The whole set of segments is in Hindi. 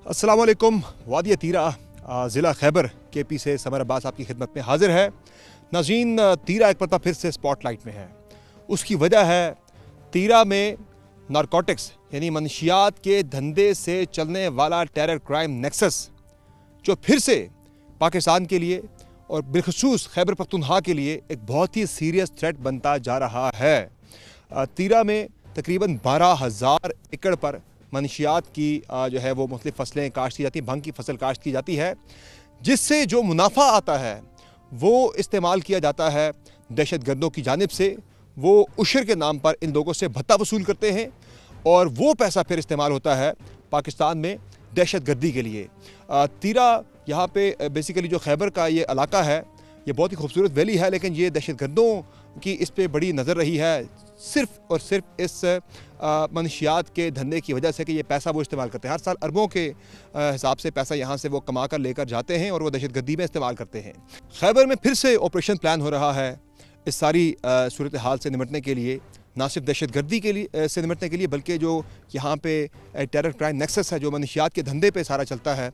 अस्सलाम वालेकुम। वादी तीरा ज़िला खैबर KP से समर अब्बास आपकी खिदमत में हाजिर है। नाज़रीन, तीरा एक मरतबा फिर से स्पॉटलाइट में है। उसकी वजह है तीरा में नारकोटिक्स यानी मनशियात के धंधे से चलने वाला टेरर क्राइम नेक्सस, जो फिर से पाकिस्तान के लिए और बिलखसूस खैबर पख्तूनख्वा के लिए एक बहुत ही सीरियस थ्रेट बनता जा रहा है। तीरा में तकरीबन 12,000 एकड़ पर मनशियात की जो है वो मुख्तलिफ फसलें काश्त की जाती हैं, भंग की फसल काश्त की जाती है, जिससे जो मुनाफा आता है वो इस्तेमाल किया जाता है दहशत गर्दों की जानिब से। वो उशर के नाम पर इन लोगों से भत्ता वसूल करते हैं और वो पैसा फिर इस्तेमाल होता है पाकिस्तान में दहशत गर्दी के लिए। तीरा यहाँ पे बेसिकली जो खैबर का ये इलाका है, ये बहुत ही खूबसूरत वैली है, लेकिन ये दहशत गर्दों की इस पर बड़ी नज़र रही है सिर्फ़ और सिर्फ इस मनशियात के धंधे की वजह से कि ये पैसा वो इस्तेमाल करते हैं। हर साल अरबों के हिसाब से पैसा यहाँ से वो कमा कर लेकर जाते हैं और वो दहशत गर्दी में इस्तेमाल करते हैं। खैबर में फिर से ऑपरेशन प्लान हो रहा है इस सारी सूरत हाल से निपटने के लिए, ना सिर्फ दहशत गर्दी के लिए से निपटने के लिए, बल्कि जो यहाँ पे टेरर क्राइम नेक्सस है, जो मनशियात के धंधे पे सारा चलता है,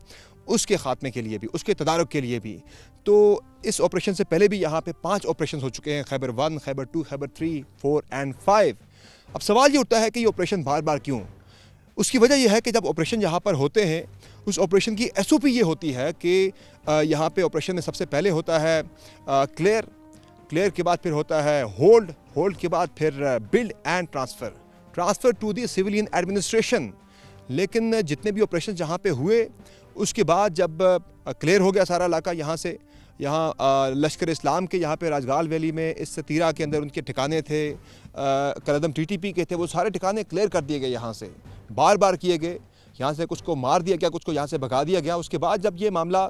उसके ख़ात्मे के लिए भी, उसके तदारुक के लिए भी। तो इस ऑपरेशन से पहले भी यहाँ पे 5 ऑपरेशन हो चुके हैं, खैबर 1, खैबर 2, खैबर 3, 4 एंड 5। अब सवाल ये उठता है कि ये ऑपरेशन बार बार क्यों? उसकी वजह यह है कि जब ऑपरेशन यहाँ पर होते हैं, उस ऑपरेशन की SOP ये होती है कि यहाँ पे ऑपरेशन में सबसे पहले होता है क्लियर के बाद फिर होता है होल्ड के बाद फिर build and transfer to the civilian administration. लेकिन जितने भी ऑपरेशन जहाँ पे हुए, उसके बाद जब क्लियर हो गया सारा इलाका, यहाँ लश्कर इस्लाम के यहाँ पे राजगाल वैली में इस तीरा के अंदर उनके ठिकाने थे, कलदम TTP के थे, वो सारे ठिकाने क्लियर कर दिए गए, यहाँ से बार बार किए गए, यहाँ से कुछ को मार दिया गया, कुछ को यहाँ से भगा दिया गया। उसके बाद जब ये मामला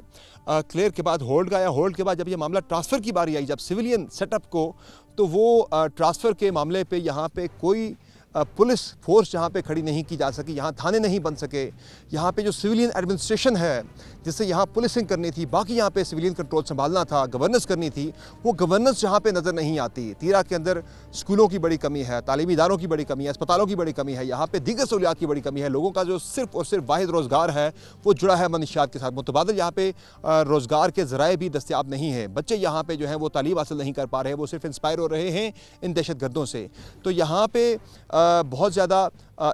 क्लियर के बाद होल्ड का आया, होल्ड के बाद जब ये मामला ट्रांसफ़र की बारी आई, जब सिविलियन सेटअप को, तो वो ट्रांसफ़र के मामले पे यहाँ पे कोई पुलिस फोर्स जहाँ पे खड़ी नहीं की जा सकी, यहाँ थाने नहीं बन सके। यहाँ पे जो सिविलियन एडमिनिस्ट्रेशन है, जिससे यहाँ पुलिसिंग करनी थी, बाकी यहाँ पे सिविलियन कंट्रोल संभालना था, गवर्नेंस करनी थी, वो गवर्नेंस यहाँ पे नज़र नहीं आती। तीरा के अंदर स्कूलों की बड़ी कमी है, तालीमी इदारों की बड़ी कमी है, अस्पतालों की बड़ी कमी है, यहाँ पे दीगर सहूलियात की बड़ी कमी है। लोगों का जो सिर्फ़ और सिर्फ वाहिद रोज़गार है वो जुड़ा है मनशियात के साथ। मुतबादिल यहाँ पे रोज़गार के ज़राए भी दस्तियाब नहीं है। बच्चे यहाँ पे जो है वो तालीम हासिल नहीं कर पा रहे हैं, वो सिर्फ इंस्पायर हो रहे हैं इन दहशत गर्दों से। तो यहाँ पे बहुत ज़्यादा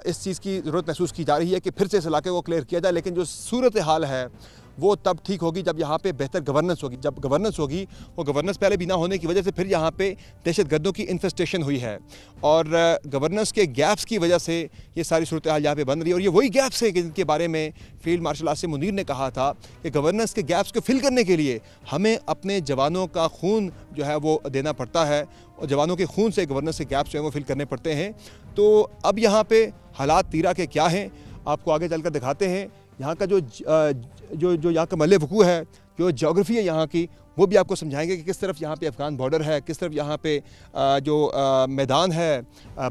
इस चीज़ की ज़रूरत महसूस की जा रही है कि फिर से इस इलाके को क्लियर किया जाए। लेकिन जो सूरत हाल है वो तब ठीक होगी जब यहाँ पे बेहतर गवर्नेंस होगी। जब गवर्नेंस होगी, वो गवर्नेंस पहले भी ना होने की वजह से फिर यहाँ पे दहशत गर्दों की इन्फेस्टेशन हुई है, और गवर्नेंस के गैप्स की वजह से ये सारी सूरत हाल यहाँ पे बन रही है। और ये वही गैप्स है जिनके बारे में फील्ड मार्शल आसिम मुनीर ने कहा था कि गवर्नेंस के गैप्स को फिल करने के लिए हमें अपने जवानों का खून जो है वो देना पड़ता है, और जवानों के खून से गवर्नेंस के गैप्स जो हैं वो फिल करने पड़ते हैं। तो अब यहाँ पे हालात तीरा के क्या हैं, आपको आगे चलकर दिखाते हैं। यहाँ का जो यहाँ का मल्ले वकूअ है, जो जोग्राफ़ी है यहाँ की, वो भी आपको समझाएंगे कि किस तरफ यहाँ पे अफ़गान बॉर्डर है, किस तरफ यहाँ पे जो मैदान है,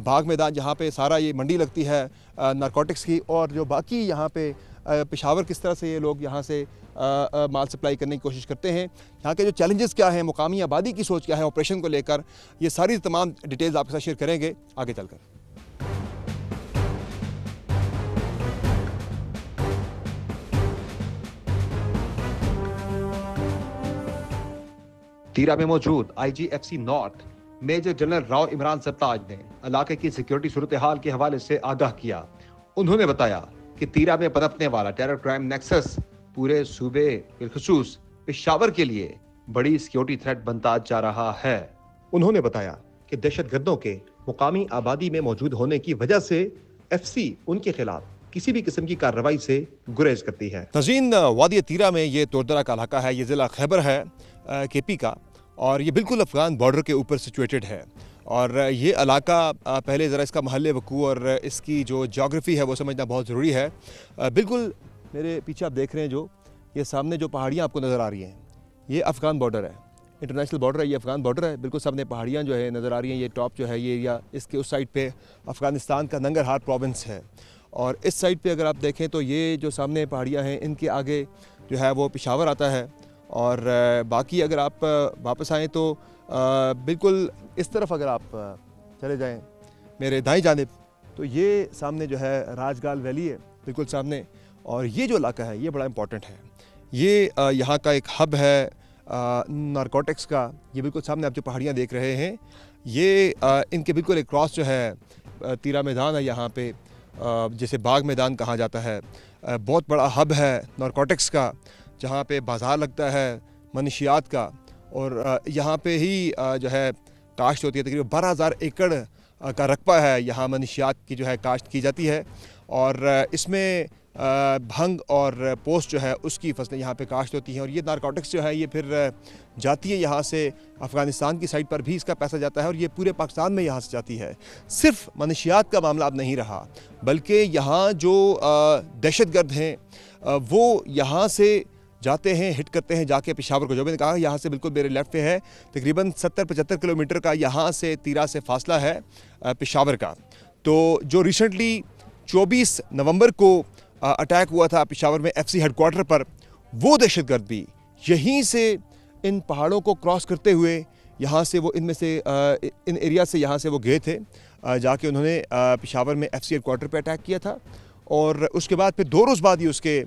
बाग मैदान, जहाँ पे सारा ये मंडी लगती है नारकोटिक्स की, और जो बाकी यहाँ पे पेशावर किस तरह से ये लोग यहाँ से माल सप्लाई करने की कोशिश करते हैं, यहाँ के जो चैलेंजेस क्या हैं, मुकामी आबादी की सोच क्या है ऑपरेशन को लेकर, ये सारी तमाम डिटेल्स आपके साथ शेयर करेंगे आगे चलकर। तीरा में मौजूद IGFC north major general Rao Imran Sartaj ने इलाके की सिक्योरिटी सूरत हाल के हवाले से आगाह किया। उन्होंने बताया कि तीरा में पनपने वाला टेरर क्राइम नेक्सस पूरे सूबे बिलखसूस पेशावर के लिए बड़ी सिक्योरिटी थ्रेट बनता जा रहा है। उन्होंने बताया कि दहशत गर्दों के मुकामी आबादी में मौजूद होने की वजह से FC उनके खिलाफ किसी भी किस्म की कार्रवाई से गुरेज करती है। नाज़रीन, वादी तीरा में ये तोड़दरा का इलाका है, ये ज़िला खैबर है KP का, और ये बिल्कुल अफ़गान बॉर्डर के ऊपर सिचुएटेड है। और ये इलाका पहले ज़रा इसका महल वकूअ और इसकी जो जोग्राफ़ी है वो समझना बहुत ज़रूरी है। बिल्कुल मेरे पीछे आप देख रहे हैं, जो ये सामने जो पहाड़ियाँ आपको नज़र आ रही हैं, ये अफ़गान बॉर्डर है, इंटरनेशनल बॉर्डर है, ये अफ़गान बॉर्डर है। बिल्कुल सामने पहाड़ियाँ जो है नज़र आ रही हैं, ये टॉप जो है ये एरिया, इसके उस साइड पे अफ़गानिस्तान का नंगरहार प्रोविंस है, और इस साइड पे अगर आप देखें तो ये जो सामने पहाड़ियाँ हैं, इनके आगे जो है वो पेशावर आता है। और बाकी अगर आप वापस आएँ तो बिल्कुल इस तरफ अगर आप चले जाएं मेरे दाईं जानिब, तो ये सामने जो है राजगाल वैली है, बिल्कुल सामने, और ये जो इलाका है ये बड़ा इंपॉर्टेंट है। ये यहाँ का एक हब है नारकोटिक्स का। ये बिल्कुल सामने आप जो पहाड़ियाँ देख रहे हैं, ये इनके बिल्कुल एक क्रॉस जो है तीरा मैदान है यहाँ पे, जिसे बाग मैदान कहा जाता है। बहुत बड़ा हब है नारकोटिक्स का, जहाँ पे बाज़ार लगता है मनशियात का, और यहाँ पे ही जो है काश्त होती है। तकरीबन 12,000 एकड़ का रकबा है यहाँ मनशियात की जो है काश्त की जाती है, और इसमें भंग और पोस्ट जो है उसकी फसलें यहाँ पे काश्त होती हैं। और ये नारकोटिक्स जो है ये फिर जाती है यहाँ से अफ़गानिस्तान की साइड पर भी इसका पैसा जाता है, और ये पूरे पाकिस्तान में यहाँ से जाती है। सिर्फ मनशियात का मामला अब नहीं रहा, बल्कि यहाँ जो दहशतगर्द हैं वो यहाँ से जाते हैं, हिट करते हैं जाके पेशावर को। जो मैंने कहा यहाँ से बिल्कुल मेरे लेफ़्ट पे है, तकरीबन 70-75 किलोमीटर का यहाँ से तीरा से फासला है पेशावर का। तो जो रिसेंटली 24 नवंबर को अटैक हुआ था पेशावर में FC हेडक्वार्टर पर, वो दहशतगर्द भी यहीं से इन पहाड़ों को क्रॉस करते हुए यहाँ से वो इनमें से इन एरिया से यहाँ से वो गए थे, जाके उन्होंने पेशावर में FC हेडक्वार्टर पे अटैक किया था। और उसके बाद फिर 2 रोज़ बाद ही उसके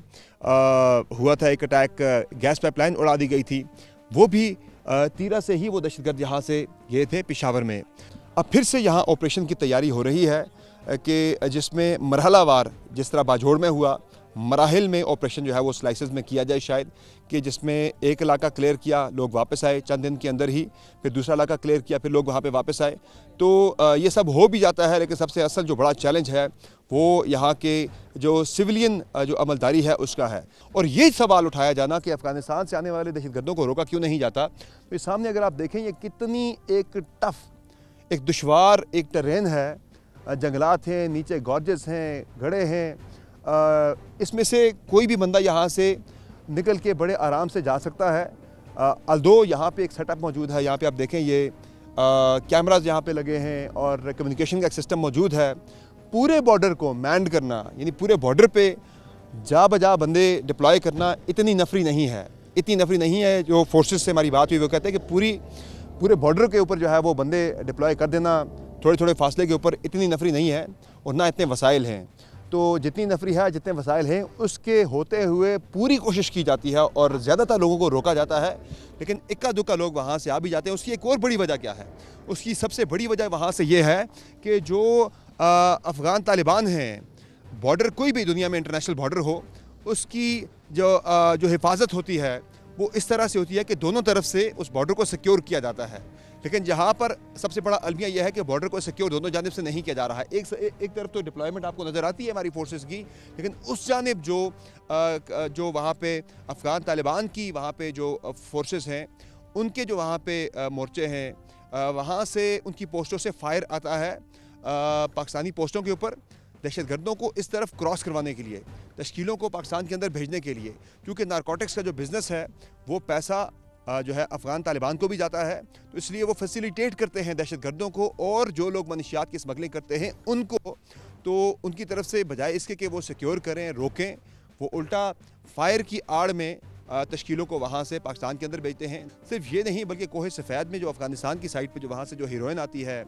हुआ था एक अटैक, गैस पाइपलाइन उड़ा दी गई थी। वो भी तीरा से ही वो दहशतगर्द यहाँ से गए थे पेशावर में। अब फिर से यहाँ ऑपरेशन की तैयारी हो रही है कि जिसमें मरहलावार, जिस तरह बाजोड़ में हुआ, मराहिल में ऑपरेशन जो है वो स्लाइसेस में किया जाए शायद, कि जिसमें एक इलाका क्लियर किया, लोग वापस आए चंद दिन के अंदर ही, फिर दूसरा इलाका क्लियर किया, फिर लोग वहाँ पे वापस आए। तो ये सब हो भी जाता है, लेकिन सबसे असल जो बड़ा चैलेंज है वो यहाँ के जो सिविलियन जो अमलदारी है उसका है। और ये सवाल उठाया जाना कि अफ़गानिस्तान से आने वाले दहशतगर्दों को रोका क्यों नहीं जाता। तो सामने अगर आप देखें ये कितनी एक टफ, एक दुश्वार एक टेरेन है, जंगलात हैं, नीचे गॉर्जेस हैं, गढ़े हैं। इसमें से कोई भी बंदा यहाँ से निकल के बड़े आराम से जा सकता है। अल्दो यहाँ पे एक सेटअप मौजूद है, यहाँ पे आप देखें ये कैमरास यहाँ पे लगे हैं और कम्युनिकेशन का एक सिस्टम मौजूद है। पूरे बॉर्डर को मैंड करना, यानी पूरे बॉर्डर पे जा बजा बंदे डिप्लॉय करना इतनी नफरी नहीं है, इतनी नफरी नहीं है। जो फोर्सेस से हमारी बात हुई वो कहते हैं कि पूरे बॉर्डर के ऊपर जो है वो बंदे डिप्लॉय कर देना थोड़े थोड़े फासले के ऊपर इतनी नफरी नहीं है, और ना इतने वसाइल हैं। तो जितनी नफरी है, जितने वसाइल हैं, उसके होते हुए पूरी कोशिश की जाती है और ज़्यादातर लोगों को रोका जाता है। लेकिन इक्का दुक्का लोग वहाँ से आ भी जाते हैं। उसकी एक और बड़ी वजह क्या है? उसकी सबसे बड़ी वजह वहाँ से ये है कि जो अफ़गान तालिबान हैं, बॉर्डर कोई भी दुनिया में इंटरनेशनल बॉर्डर हो, उसकी जो हिफाजत होती है वो इस तरह से होती है कि दोनों तरफ से उस बॉर्डर को सिक्योर किया जाता है। लेकिन यहाँ पर सबसे बड़ा अलमिया यह है कि बॉर्डर को सिक्योर दोनों जानिब से नहीं किया जा रहा है। एक तरफ तो डिप्लॉयमेंट आपको नज़र आती है हमारी फोर्सेस की, लेकिन उस जानिब जो वहाँ पे अफ़गान तालिबान की वहाँ पे जो फोर्सेस हैं, उनके जो वहाँ पे मोर्चे हैं, वहाँ से उनकी पोस्टों से फायर आता है पाकिस्तानी पोस्टों के ऊपर, दहशतगर्दों को इस तरफ क्रॉस करवाने के लिए, तश्कीलों को पाकिस्तान के अंदर भेजने के लिए। क्योंकि नारकोटिक्स का जो बिज़नेस है वो पैसा जो है अफ़गान तालिबान को भी जाता है, तो इसलिए वो फैसिलिटेट करते हैं दहशतगर्दों को, और जो लोग मनशियात की स्मगलिंग करते हैं उनको, तो उनकी तरफ से बजाय इसके कि वो सिक्योर करें, रोकें, वो उल्टा फायर की आड़ में तश्कीलों को वहाँ से पाकिस्तान के अंदर भेजते हैं। सिर्फ ये नहीं, बल्कि कोहे सफ़ेद में जो अफ़गानिस्तान की साइड पे जो वहाँ से जो हीरोइन आती है,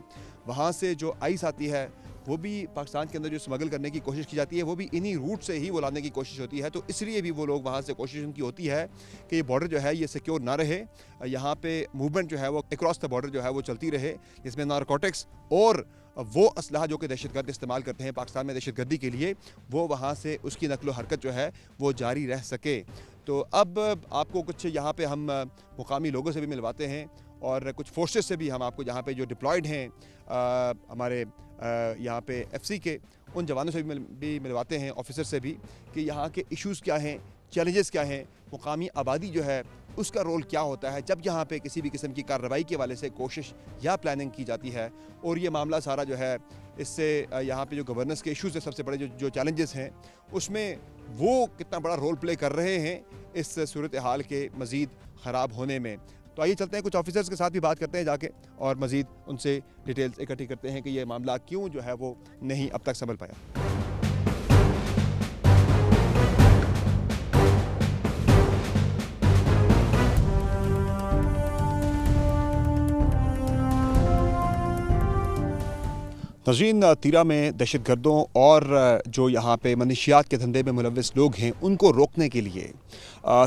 वहाँ से जो आइस आती है, वो भी पाकिस्तान के अंदर जो स्मगल करने की कोशिश की जाती है, वो भी इन्हीं रूट से ही वो लाने की कोशिश होती है। तो इसलिए भी वो लोग वहाँ से कोशिश उनकी होती है कि ये बॉर्डर जो है ये सिक्योर ना रहे, यहाँ पे मूवमेंट जो है वो अक्रॉस द बॉर्डर जो है वो चलती रहे, जिसमें नारकोटिक्स और वो असलहा जो कि दहशतगर्द इस्तेमाल करते हैं पाकिस्तान में दहशतगर्दी के लिए, वो वहाँ से उसकी नकलो हरकत जो है वो जारी रह सके। तो अब आपको कुछ यहाँ पे हम मुकामी लोगों से भी मिलवाते हैं, और कुछ फोर्सेस से भी हम आपको यहाँ पे जो डिप्लॉयड हैं हमारे यहाँ पे FC के, उन जवानों से भी मिलवाते हैं, ऑफिसर से भी, कि यहाँ के इश्यूज़ क्या हैं, चैलेंजेस क्या हैं, मुकामी आबादी जो है उसका रोल क्या होता है जब यहाँ पे किसी भी किस्म की कार्रवाई के वाले से कोशिश या प्लानिंग की जाती है। और ये मामला सारा जो है, इससे यहाँ पे जो गवर्नेंस के इश्यूज़ है, सबसे बड़े जो चैलेंजेस हैं, उसमें वो कितना बड़ा रोल प्ले कर रहे हैं इस सूरत हाल के मज़ीद ख़राब होने में। तो आइए चलते हैं, कुछ ऑफिसर्स के साथ भी बात करते हैं जाके, और मज़ीद उनसे डिटेल्स इकट्ठी करते हैं कि ये मामला क्यों जो है वो नहीं अब तक संभल पाया। नाज़रीन, तीरा में दहशतगर्दों और जो यहाँ पे मनशियात के धंधे में मुलव्वस लोग हैं उनको रोकने के लिए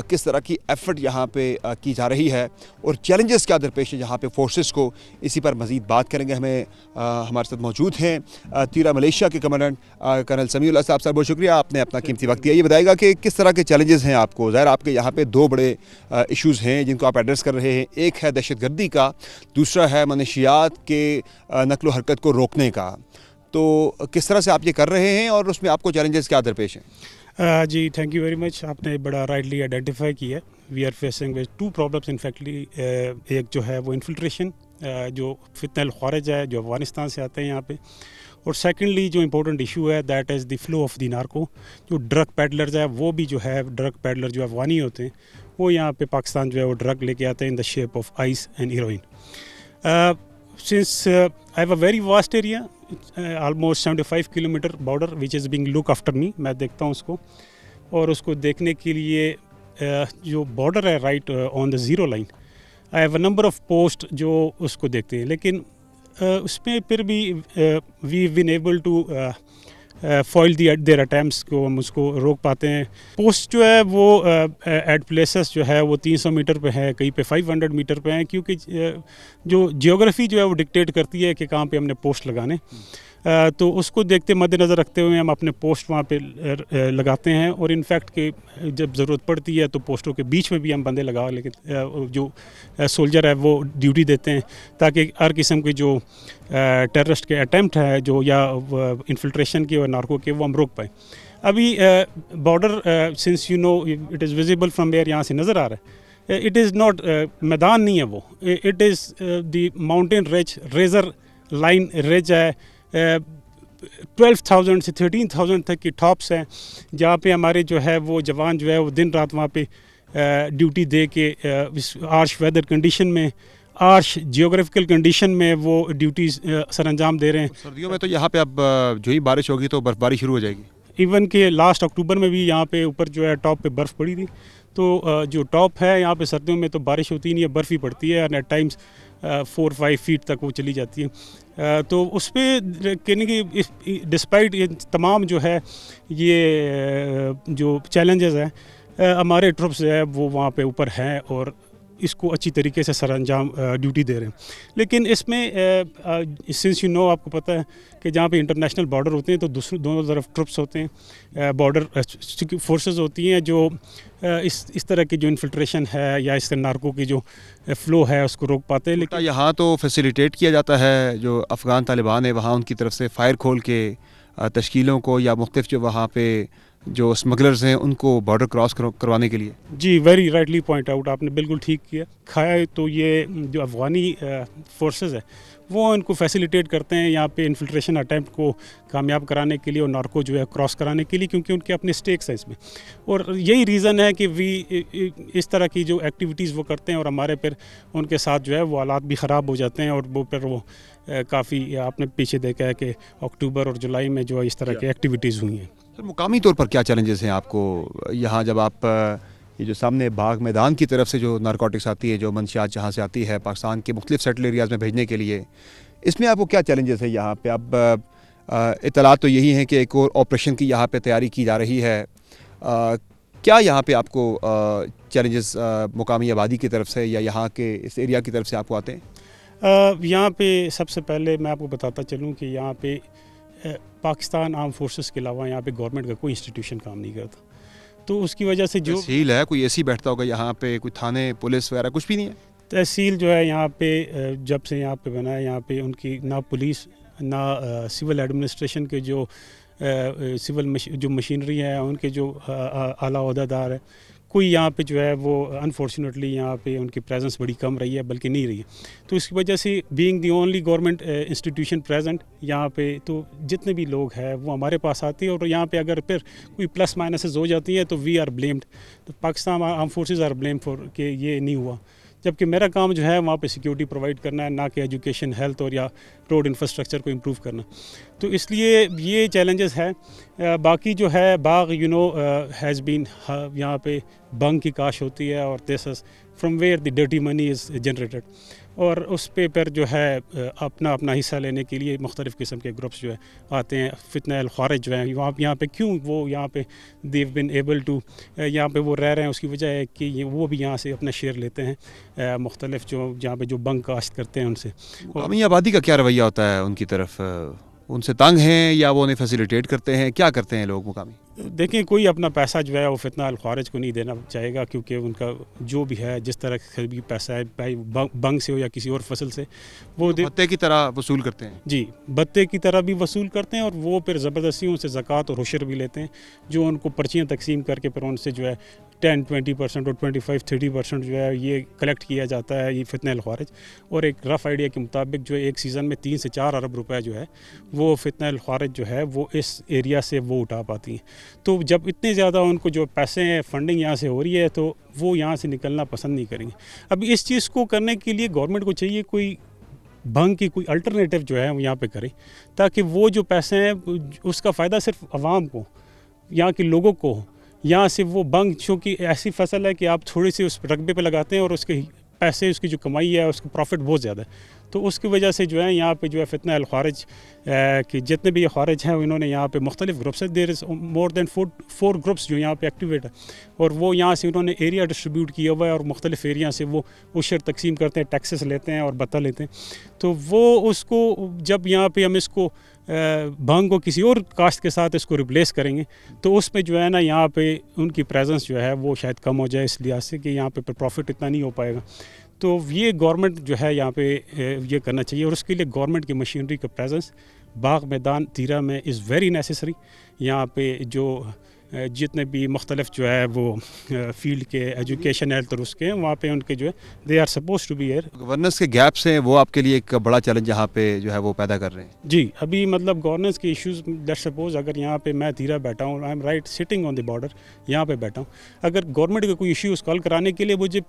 किस तरह की एफ़र्ट यहाँ पे की जा रही है और चैलेंजेस क्या दरपेश है यहाँ पे फोर्सेस को, इसी पर मज़ीद बात करेंगे। हमारे साथ मौजूद हैं तीरा मलेशिया के कमांडेंट कर्नल समीउल्लाह साहब। सर, बहुत शुक्रिया, आपने अपना कीमती वक्त दिया। ये बताएगा कि किस तरह के चैलेंजेस हैं आपको। ज़ाहिर आपके यहाँ पे दो बड़े इशूज़ हैं जिनको आप एड्रेस कर रहे हैं। एक है दहशतगर्दी का, दूसरा है मनशियात के नकलो हरकत को रोकने का। तो किस तरह से आप ये कर रहे हैं और उसमें आपको चैलेंजेस क्या दरपेश हैं? जी, थैंक यू वेरी मच। आपने बड़ा राइटली आइडेंटिफाई किया। We are facing with two problems in fact. एक जो है वो इन्फिल्ट्रेशन, जो फितनल ख़ारिज है जो अफ़गानिस्तान से आते हैं यहाँ पे, और सेकेंडली जो इम्पोर्टेंट इशू है that is the flow of the narco. जो ड्रग पैडलर्स है वो भी जो है ड्रग पैडलर जो अफ़गानी होते हैं वो यहाँ पे पाकिस्तान जो है वो ड्रग लेके आते हैं in the shape of ice and heroine. Since I have a very vast area, almost 75 kilometer border which is being look after me, मैं देखता हूँ उसको, और उसको देखने के लिए जो बॉर्डर है right on the zero line, I have a number of post जो उसको देखते हैं, लेकिन उसमें फिर भी we been able to foil their attempts को हम उसको रोक पाते हैं। पोस्ट जो है वो एट प्लेसेस जो है वो 300 मीटर पे है, कहीं पे 500 मीटर पे है, क्योंकि जो जियोग्राफी जो है वो डिक्टेट करती है कि कहाँ पे हमने पोस्ट लगाने। तो उसको देखते मद्देनज़र रखते हुए हम अपने पोस्ट वहाँ पे लगाते हैं, और इनफैक्ट कि जब ज़रूरत पड़ती है तो पोस्टों के बीच में भी हम बंदे लगा, लेकिन जो सोल्जर है वो ड्यूटी देते हैं ताकि हर किस्म के जो टेररिस्ट के अटैम्प्ट है जो या इन्फिल्ट्रेशन के और नार्को के वो हम रोक पाए। अभी border since you know it is visible from where, यहाँ से नज़र आ रहा है, इट इज़ नॉट मैदान नहीं है वो, it is the mountain ridge, razor line ridge है। 12,000 से 13,000 तक की टॉप्स हैं जहाँ पे हमारे जो है वो जवान जो है वो दिन रात वहाँ पे ड्यूटी दे के इस आर्श वेदर कंडीशन में, आर्श जियोग्राफिकल कंडीशन में वो ड्यूटीज़ सर अंजाम दे रहे हैं। सर्दियों में तो यहाँ पे अब जो ही बारिश होगी तो बर्फबारी शुरू हो जाएगी। इवन के लास्ट अक्टूबर में भी यहाँ पे ऊपर जो है टॉप पे बर्फ़ पड़ी थी, तो जो टॉप है यहाँ पे सर्दियों में तो बारिश होती नहीं है, बर्फ़ ही पड़ती है, एंड एट टाइम्स 4-5 फीट तक वो चली जाती है। तो उस पर कहने की डिस्पाइट ये तमाम जो है ये जो चैलेंजेस हैं हमारे ट्रुप्स है वो वहाँ पे ऊपर हैं और इसको अच्छी तरीके से सरअंजाम ड्यूटी दे रहे हैं। लेकिन इसमें सिंस यू नो आपको पता है कि जहाँ पे इंटरनेशनल बॉर्डर होते हैं तो दोनों तरफ ट्रुप्स होते हैं, बॉर्डर फोर्सेस होती हैं जो इस तरह की जो इन्फिल्ट्रेशन है या इस तरह नार्को की जो फ़्लो है उसको रोक पाते हैं। लेकिन यहाँ तो फैसिलिटेट किया जाता है जो अफ़गान तालिबान है वहाँ उनकी तरफ से फ़ायर खोल के तश्कीलों को या मुख्तलिफ जो वहाँ पे जो स्मगलर्स हैं उनको बॉर्डर क्रॉस करवाने के लिए। जी, वेरी राइटली पॉइंट आउट, आपने बिल्कुल ठीक किया। खाया तो ये जो अफ़गानी फोर्सेस है वो इनको फैसिलिटेट करते हैं यहाँ पे इन्फिल्ट्रेशन अटैम्प्ट को कामयाब कराने के लिए और नार्को जो है क्रॉस कराने के लिए, क्योंकि उनके अपने स्टेक्स हैं इसमें, और यही रीज़न है कि वी इस तरह की जो एक्टिविटीज़ वो करते हैं और हमारे फिर उनके साथ जो है वो हालात भी ख़राब हो जाते हैं, और वो फिर वो काफ़ी आपने पीछे देखा है कि अक्टूबर और जुलाई में जो इस तरह की एक्टिविटीज़ हुई हैं। सर, मुकामी तौर पर क्या चैलेंजेस हैं आपको यहाँ जब आप ये जो सामने बाग मैदान की तरफ से जो नारकोटिक्स आती है, जो मंशियात जहाँ से आती है पाकिस्तान के मुख्तलिफ सेटल एरियाज़ में भेजने के लिए, इसमें आपको क्या चैलेंजेस है यहाँ पे? अब इतलात तो यही है कि एक और ऑपरेशन की यहाँ पे तैयारी की जा रही है, क्या यहाँ पे आपको चैलेंजेस मुकामी आबादी की तरफ से या यहाँ के इस एरिया की तरफ से आपको आते हैं? यहाँ पे सबसे पहले मैं आपको बताता चलूँ कि यहाँ पे पाकिस्तान आर्म फोर्सेस के अलावा यहाँ पे गवर्नमेंट का कोई इंस्टीट्यूशन काम नहीं करता, तो उसकी वजह से जो तहसील है कोई ऐसी बैठता होगा यहाँ पे, कोई थाने पुलिस वगैरह कुछ भी नहीं है? तहसील जो है यहाँ पे जब से यहाँ पे बना है यहाँ पे उनकी ना पुलिस ना सिविल एडमिनिस्ट्रेशन के जो सिविल जो मशीनरी है उनके जो आला ओहदेदार है, कोई यहाँ पे जो है वो अनफॉर्चुनेटली यहाँ पे उनकी प्रेजेंस बड़ी कम रही है, बल्कि नहीं रही है। तो इसकी वजह से being the only government institution present यहाँ पे, तो जितने भी लोग हैं वो हमारे पास आते हैं, और यहाँ पे अगर फिर कोई प्लस माइनसेस हो जाती है तो वी आर ब्लेम्ड, तो Pakistan arm forces are blame for कि ये नहीं हुआ, जबकि मेरा काम जो है वहाँ पे सिक्योरिटी प्रोवाइड करना है, ना कि एजुकेशन, हेल्थ और या रोड इंफ्रास्ट्रक्चर को इम्प्रूव करना। तो इसलिए ये चैलेंजेस है। बाकी जो है बाग यू नो हैज़ बीन, यहाँ पे बंग की काश होती है और this is from where the dirty money is generated. और उस पे पर जो है अपना अपना हिस्सा लेने के लिए मुख्तलिफ़ किस्म के ग्रुप्स जो है आते हैं। फितना अल ख़ारिज जो है यहाँ पे क्यों वो यहाँ पे देव बिन एबल टू यहाँ पे वो रह रहे हैं, उसकी वजह है कि वो भी यहाँ से अपना शेयर लेते हैं मुख्तलिफ़ जो जहाँ पे जो बंग काश्त करते हैं उनसे। मुकामी आबादी का क्या रवैया होता है उनकी तरफ? उनसे तंग हैं या वो उन्हें फैसिलिटेट करते हैं? क्या करते हैं लोग मुकामी? देखिए, कोई अपना पैसा जो है वो फितना अल ख़ारिज को नहीं देना चाहेगा, क्योंकि उनका जो भी है जिस तरह से भी पैसा है, भाई बंग से हो या किसी और फसल से, वो भत्ते की तरह वसूल करते हैं। जी, भत्ते की तरह भी वसूल करते हैं और वो फिर ज़बरदस्ती उनसे ज़कात और उशर भी लेते हैं, जो उनको पर्चियाँ तकसीम करके फिर उनसे जो है 10-20% और 25-30% जो है ये कलेक्ट किया जाता है, ये फितना अल ख़ारिज। और एक रफ़ आइडिया के मुताबिक जो एक सीज़न में 3 से 4 अरब रुपए जो है वो फितना अल ख़ारिज जो है वो इस एरिया से वो उठा पाती हैं। तो जब इतने ज़्यादा उनको जो पैसे हैं, फंडिंग यहाँ से हो रही है, तो वो यहाँ से निकलना पसंद नहीं करेंगे। अब इस चीज़ को करने के लिए गवर्नमेंट को चाहिए कोई भंग की कोई अल्टरनेटिव जो है वो यहाँ पे करे, ताकि वो जो पैसे हैं उसका फ़ायदा सिर्फ आवाम को, यहाँ के लोगों को, यहाँ से वो बंग, चूँकि ऐसी फसल है कि आप थोड़ी सी उस रकबे पे लगाते हैं और उसके पैसे, उसकी जो कमाई है, उसका प्रॉफिट बहुत ज़्यादा है। तो उसकी वजह से जो है यहाँ पे जो है फितना अल ख़ारिज कि जितने भी ये ख़ारिज हैं इन्होंने यहाँ पे मुख्तलिफ ग्रुप्स है, there is more than 4 groups जो यहाँ पे एक्टिवेट है, और वो यहाँ से उन्होंने एरिया डिस्ट्रीब्यूट किया हुआ है और मुख्तलिफ एरिया से वो उशर तकसीम करते हैं, टैक्सेस लेते हैं और भत्ता लेते हैं। तो वो उसको जब यहाँ पे हम इसको भांग को किसी और काश्त के साथ इसको रिप्लेस करेंगे तो उसमें जो है ना यहाँ पे उनकी प्रेजेंस जो है वो शायद कम हो जाए, इस लिहाज से कि यहाँ पे प्रॉफिट इतना नहीं हो पाएगा। तो ये गवर्नमेंट जो है यहाँ पे ये करना चाहिए, और उसके लिए गवर्नमेंट की मशीनरी का प्रेजेंस बाग मैदान तीरा में इज़ वेरी नेसेसरी। यहाँ पे जो जितने भी मुख्तलिफ जो है वो फील्ड के एजुकेशन हेल्थ और उसके हैं वहाँ पे उनके जो है they are suppose to be here. Governance के गैप्स हैं वो आपके लिए एक बड़ा चैलेंज यहाँ पे जो है वो पैदा कर रहे हैं। जी, अभी मतलब गवर्नेंस के इश्यूज़, लेट्स सपोज अगर यहाँ पे मैं तीरा बैठा हूँ, I am right sitting on the border, यहाँ पे बैठा हूँ, अगर गवर्नमेंट का कोई इश्यूज़ कॉल कराने के लिए मुझे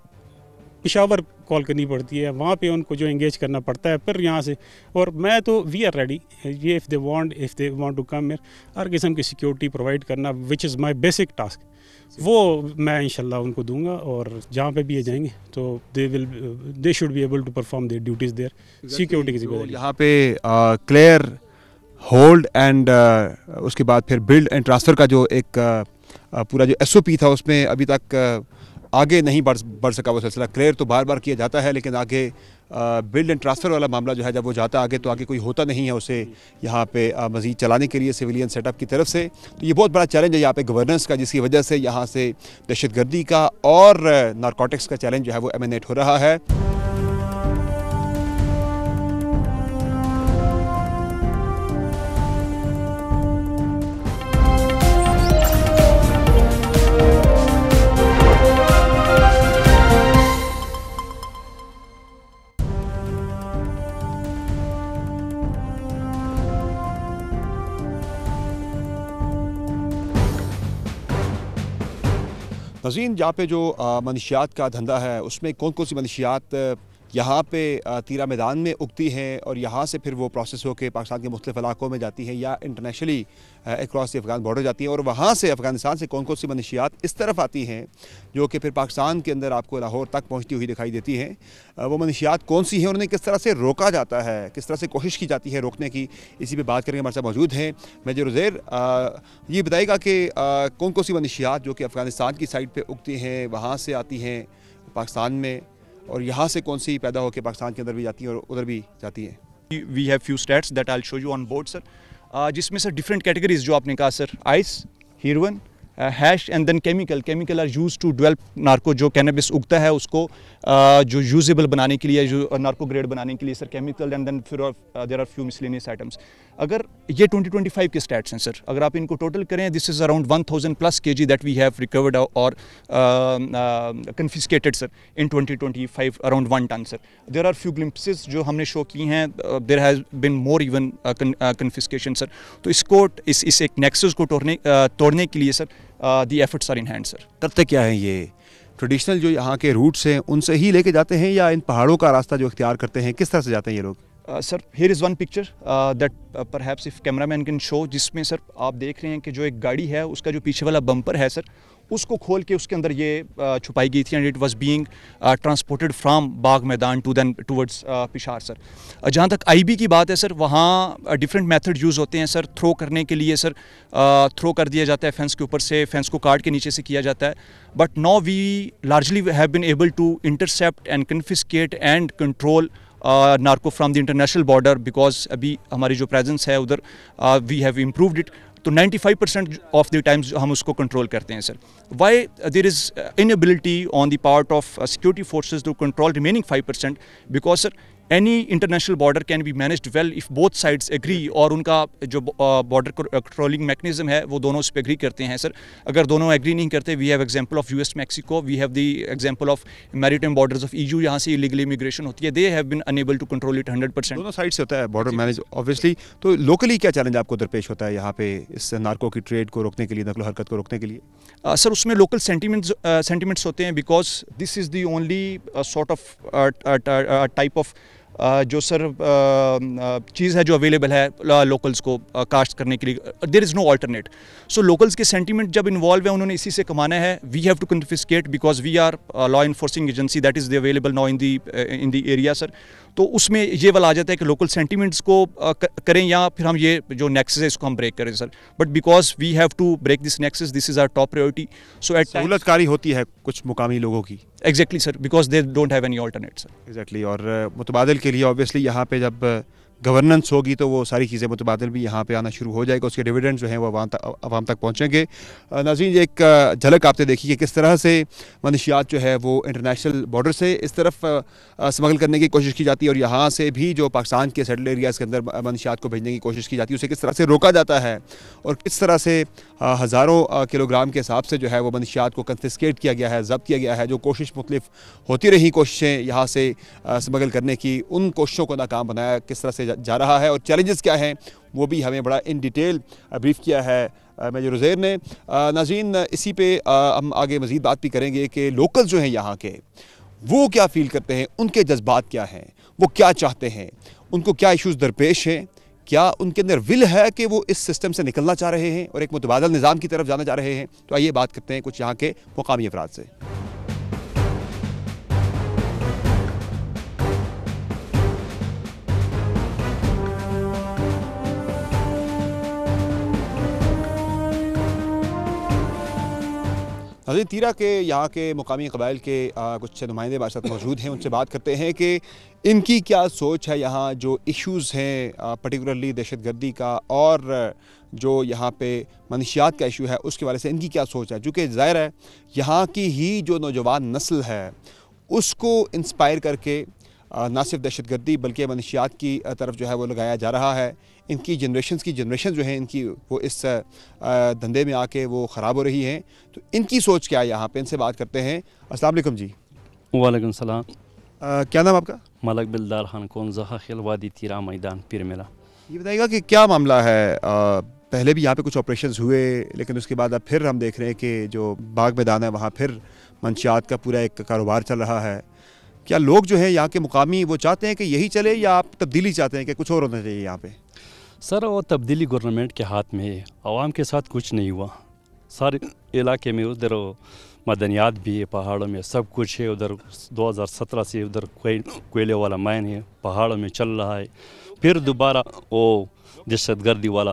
पेशावर कॉल करनी पड़ती है, वहाँ पे उनको जो एंगेज करना पड़ता है फिर यहाँ से। और मैं तो वी आर रेडी, ये if they want to come here, हर किस्म की सिक्योरिटी प्रोवाइड करना which is my basic task, वो मैं इंशाल्लाह उनको दूंगा। और जहाँ पे भी ये जाएंगे तो they should be able to perform their duties their security की जिम्मेदारी। यहाँ पे क्लियर, होल्ड एंड उसके बाद फिर बिल्ड एंड ट्रांसफ़र का जो एक पूरा जो SOP था उसमें अभी तक आगे नहीं बढ़ सका वो सिलसिला। क्लियर तो बार बार किया जाता है, लेकिन आगे बिल्ड एंड ट्रांसफ़र वाला मामला जो है जब वो जाता आगे तो आगे कोई होता नहीं है उसे यहाँ पे मज़ीद चलाने के लिए सिविलियन सेटअप की तरफ से। तो ये बहुत बड़ा चैलेंज है यहाँ पे गवर्नेंस का, जिसकी वजह से यहाँ से दहशतगर्दी का और नारकोटिक्स का चैलेंज जो है वो एमिनेट हो रहा है। नज़ीन, जहाँ पे जो मनशियात का धंधा है उसमें कौन कौन सी मनशियात यहाँ पे तीरा मैदान में उगती हैं और यहाँ से फिर वो प्रोसेस होकर पाकिस्तान के मुख्तलिफ इलाकों में जाती हैं या internationally across the Afghan border जाती हैं, और वहाँ से अफ़गानिस्तान से कौन कौन सी मनशियात इस तरफ आती हैं जो कि फिर पाकिस्तान के अंदर आपको लाहौर तक पहुँचती हुई दिखाई देती हैं। वो मनशियात कौन सी हैं और उन्हें किस तरह से रोका जाता है, किस तरह से कोशिश की जाती है रोकने की, इसी पर बात करेंगे। हमारे साथ मौजूद हैं मेजर उज़ैर। ये बताइएगा कि कौन कौन सी मनशियात जो कि अफ़गानिस्तान की साइड पर उगती हैं वहाँ से आती हैं पाकिस्तान में, और यहाँ से कौन सी पैदा होकर पाकिस्तान के अंदर भी जाती हैं और उधर भी जाती हैं? We have few stats that I will show you on board sir, जिसमें सर डिफरेंट कैटेगरीज जो आपने कहा sir, ice, heroin, hash and then chemical are use to develop narco. जो कैनबिस उगता है उसको जो यूजेबल बनाने के लिए, जो नार्को ग्रेड बनाने के लिए सर केमिकल, एंड देन फिर there are few miscellaneous items. अगर ये 2025 के स्टैट्स हैं सर, अगर आप इनको टोटल करें, this is around 1000+ kg that we have recovered और confiscated sir in 2025, around 1 ton sir. There are few glimpses जो हमने शो की हैं, there has been more even confiscation sir. तो इसको इस एक नेक्सस को तोड़ने के लिए sir the efforts are in hand sir. करते क्या है ये? ट्रेडिशनल जो यहाँ के रूट्स हैं उनसे ही लेके जाते हैं या इन पहाड़ों का रास्ता जो इख्तियार करते हैं, किस तरह से जाते हैं ये लोग? Sir here is one picture that perhaps if cameraman can show, जिसमें सर आप देख रहे हैं कि जो एक गाड़ी है उसका जो पीछे वाला बम्पर है सर, उसको खोल के उसके अंदर ये छुपाई गई थी and it was being transported from Bagh Maidan to then towards Peshawar sir. जहाँ तक आईबी की बात है सर, वहाँ डिफरेंट मेथड यूज़ होते हैं सर। थ्रो करने के लिए सर थ्रो कर दिया जाता है फेंस के ऊपर से, फेंस को काट के नीचे से किया जाता है। But now we largely have been able to intercept and confiscate and control narco from the international border, because अभी हमारी जो प्रेजेंस है उधर वी हैव इम्प्रूव्ड इट। तो 95% ऑफ द टाइम्स हम उसको कंट्रोल करते हैं sir. Why there is inability on the part of security forces to control remaining 5%, because sir any international border can be managed well if both sides agree, और उनका जो बॉर्डर कंट्रोलिंग मैकेनिज्म है वो दोनों उस पर एग्री करते हैं सर। अगर दोनों एग्री नहीं करते, we have example of US Mexico, we have the example of maritime borders of EU, यहाँ से इलीगल इमिग्रेशन होती है, they have been unable to control it 100%। दोनों साइड से होता है बॉर्डर मैनेज ऑब्वियसली। तो लोकली क्या चैलेंज आपको दरपेश होता है यहाँ पे इस नार्को की ट्रेड को रोकने के लिए, नकलो हरकत को रोकने के लिए? सर उसमें लोकल सेंटिमेंट्स होते हैं, because this is the only sort of type of जो सर चीज़ है जो अवेलेबल है लोकल्स को कास्ट करने के लिए, there is no alternate. So locals के सेंटीमेंट जब इन्वॉल्व है, उन्होंने इसी से कमाना है। We have to confiscate because we are law enforcing agency that is available now in the area sir. तो उसमें ये वाला आ जाता है कि लोकल सेंटीमेंट्स को करें या फिर हम ये जो नेक्सेस है इसको हम ब्रेक करें sir. But because we have to break this nexus, this is our top priority. सो एट सहूलतकारी होती है कुछ मुकामी लोगों की। Exactly sir, because they don't have any alternate sir. Exactly. और मुतबादल के लिए ऑब्वियसली यहाँ पे जब गवर्नेंस होगी तो वो सारी चीज़ें मुतबादल भी यहाँ पे आना शुरू हो जाएगा, उसके डिविडेंड्स जो हैं वो आवाम तक पहुँचेंगे। नाज़रीन, एक झलक आपने देखी कि किस तरह से मनशियात जो है वो इंटरनेशनल बॉर्डर से इस तरफ स्मगल करने की कोशिश की जाती है, और यहाँ से भी जो पाकिस्तान के सेटल एरियाज़ के अंदर मनशियात को भेजने की कोशिश की जाती है, उसे किस तरह से रोका जाता है, और किस तरह से हज़ारों किलोग्राम के हिसाब से जो है वो मनशियात को कन्फिस्केट किया गया है, ज़ब्त किया गया है। जो कोशिश मुख्तलिफ होती रही कोशिशें यहाँ से स्मगल करने की, उन कोशिशों को नाकाम बनाया किस तरह से जा रहा है और चैलेंजेस क्या हैं, वो भी हमें बड़ा इन डिटेल ब्रीफ किया है मेजर उज़ैर ने। नाज़रीन, इसी पे हम आगे मज़ीद बात भी करेंगे कि लोकल जो हैं यहाँ के, वो क्या फ़ील करते हैं, उनके जज्बात क्या हैं, वो क्या चाहते हैं, उनको क्या इशूज़ दरपेश हैं, क्या उनके अंदर विल है कि वो इस सिस्टम से निकलना चाह रहे हैं और एक मुतबादल निज़ाम की तरफ जाना चाह रहे हैं। तो आइए बात करते हैं कुछ यहाँ के मुकामी अफराद से। नाज़रीन, तीरा के यहाँ के मुकामी कबाइल के कुछ नुमाइंदे हमारे साथ मौजूद हैं, उनसे बात करते हैं कि इनकी क्या सोच है यहाँ जो इश्यूज़ हैं पर्टिकुलरली दहशतगर्दी का और जो यहाँ पे मनशियात का इशू है उसके वाले से इनकी क्या सोच है। चूँकि ज़ाहिर है यहाँ की ही जो नौजवान नस्ल है उसको इंस्पायर करके ना सिर्फ दहशतगर्दी बल्कि मनशियात की तरफ जो है वो लगाया जा रहा है। इनकी जनरेशन जो हैं इनकी वो इस धंधे में आके वो ख़राब हो रही हैं। तो इनकी सोच क्या है यहाँ पे, इनसे बात करते हैं। अस्सलाम वालेकुम जी। वालेकुम सलाम। क्या नाम आपका? मलक बिलदार खान, कौन जहा खेल वादी तीरा मैदान पीर मेला। ये बताइएगा कि क्या मामला है, पहले भी यहाँ पे कुछ ऑपरेशंस हुए लेकिन उसके बाद अब फिर हम देख रहे हैं कि जो बाग मैदान है वहाँ फिर मंशियात का पूरा एक कारोबार चल रहा है। क्या लोग जो हैं यहाँ के मुकामी वो चाहते हैं कि यही चले या आप तब्दीली चाहते हैं कि कुछ और होना चाहिए यहाँ पे? सर वो तब्दीली गवर्नमेंट के हाथ में है, आवाम के साथ कुछ नहीं हुआ। सारे इलाके में उधर मदनियात भी है, पहाड़ों में सब कुछ है। उधर 2017 से उधर कोयले वाला माइन है, पहाड़ों में चल रहा है। फिर दोबारा वो दहशतगर्दी वाला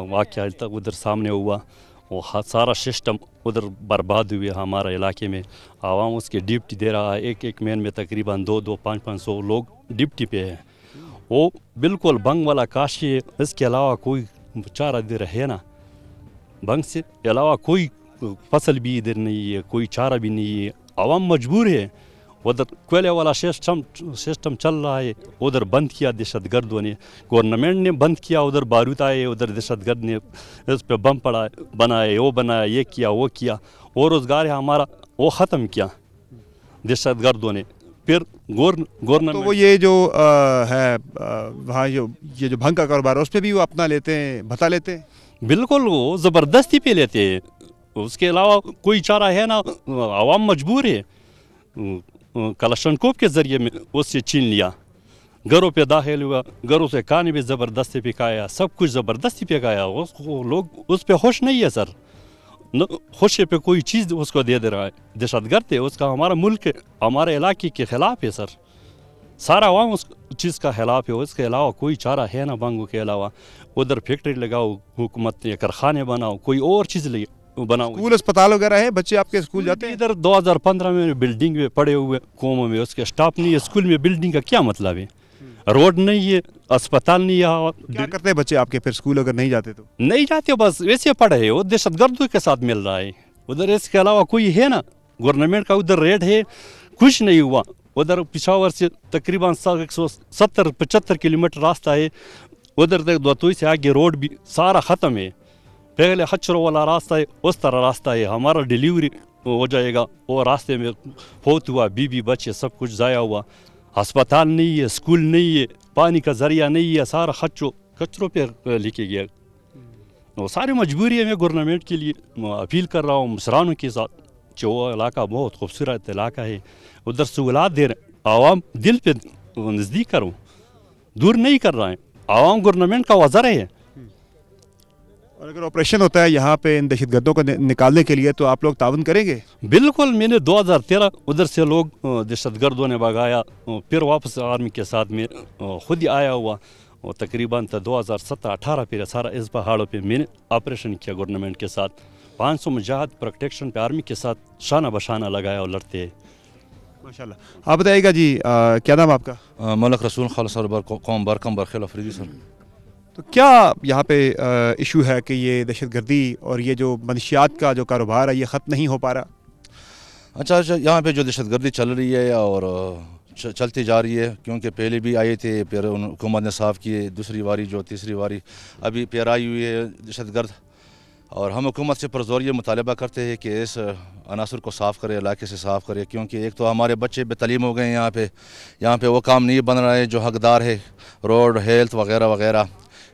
वाक़या तक उधर सामने हुआ, वो सारा सिस्टम उधर बर्बाद हुए हमारा इलाके में। आवाम उसके डिप्टी दे रहा है, एक एक मैन में तकरीबन 200, 500 लोग डिप्टी पे हैं। वो बिल्कुल बंग वाला काशी है, इसके अलावा कोई चारा इधर है ना। बंग से अलावा कोई फसल भी इधर नहीं है, कोई चारा भी नहीं है। आवाम मजबूर है। उधर कोयले वाला सिस्टम चल रहा है, उधर बंद किया दहशतगर्दों ने, गवर्नमेंट ने बंद किया। उधर बारूद आए, उधर दहशतगर्द ने इस पे बम पड़ा बनाए, वो बनाया, ये किया वो किया। वो रोज़गार है हमारा वो ख़त्म किया दहशतगर्दों ने। फिर गवर्नमेंट तो वो ये जो है वहाँ ये जो भंग का कारोबार है उस पर भी वो अपना लेते हैं, भत्ता लेते हैं। बिल्कुल वो ज़बरदस्ती पे लेते हैं। उसके अलावा कोई चारा है ना, आवाम मजबूर है। कलाशनकोव के ज़रिए में उससे छीन लिया, घरों पे दाखिल हुआ, घरों से खाने भी ज़बरदस्ती पिकाया, सब कुछ ज़बरदस्ती पिकाया। उसको लोग उस पर खुश नहीं है सर। न खुशी पे कोई चीज़ उसको दे रहा है। दहशतगर्द है, उसका हमारा मुल्क हमारे इलाके के ख़िलाफ़ है सर। सारा अवाम उस चीज़ का खिलाफ है, उसके अलावा कोई चारा है ना बांगों के अलावा। उधर फैक्ट्री लगाओ, हुकूमत ने कारखाने बनाओ, कोई और चीज़ बनाओ। स्कूल अस्पताल वगैरह है, बच्चे आपके स्कूल जाते हैं? इधर 2015 में बिल्डिंग में पड़े हुए कौम में उसके स्टाफ नहीं है। स्कूल में बिल्डिंग का क्या मतलब है? रोड नहीं है, अस्पताल नहीं है। क्या करते हैं बच्चे आपके फिर स्कूल अगर नहीं जाते तो? नहीं जाते, बस वैसे पढ़े है। वो दहशतगर्दों के साथ मिल रहा है उधर। इसके अलावा कोई है ना? गवर्नमेंट का उधर रेट है, कुछ नहीं हुआ। उधर पिशावर से तकरीबन 170-75 किलोमीटर रास्ता है। उधर तक दोतोई से आगे रोड भी सारा ख़त्म है। पहले हचरों वाला रास्ता है, उस तरह रास्ता है। हमारा डिलीवरी हो जाएगा, वो रास्ते में फौत हुआ, बीबी बच्चे सब कुछ ज़ाया हुआ। अस्पताल नहीं है, स्कूल नहीं है, पानी का जरिया नहीं है, सारा कचरों पे लेके गया। वो सारी मजबूरी है। मैं गवर्नमेंट के लिए अपील कर रहा हूँ मुसलमानों के साथ, जो वो इलाका बहुत खूबसूरत इलाका है, उधर सहूलत दे रहे। आवाम दिल पे नज़दीक करो, दूर नहीं कर रहा है। आवाम गवर्नमेंट का वज़र है। और अगर ऑपरेशन होता है यहाँ पे इन दहशतगर्दों को निकालने के लिए तो आप लोग ताउन करेंगे? बिल्कुल। मैंने 2013 उधर से लोग दहशतगर्दों ने भगाया, फिर वापस आर्मी के साथ में खुद ही आया हुआ। और तकरीबन 2017-18 फिर सारा इस पहाड़ों पे मैंने ऑपरेशन किया गवर्नमेंट के साथ। 500 मुजाहिद प्रोटेक्शन पे आर्मी के साथ शाना बशाना लगाया और लड़ते हैं। माशाल्लाह। आप बताइएगा जी, क्या नाम आपका? मलक रसूल खालसा कौम बरकम बरखेल अफरीदी सर। तो क्या यहाँ पे इशू है कि ये दहशतगर्दी और ये जो मनशियात का जो कारोबार है ये ख़त्म नहीं हो पा रहा? अच्छा, यहाँ पे जो दहशतगर्दी चल रही है और चलती जा रही है, क्योंकि पहले भी आए थे, फिर हुकूमत ने साफ़ किए, दूसरी बारी जो तीसरी बारी अभी फिर आई हुई है दहशतगर्द। और हम हुकूमत से पुरज़ोर ये मुतालबा करते हैं कि इस अनासर को साफ़ करे, इलाके से साफ़ करे, क्योंकि एक तो हमारे बच्चे बेतलीम हो गए हैं यहाँ पे वो काम नहीं बन रहा है जो हकदार है, रोड, हेल्थ वगैरह वगैरह,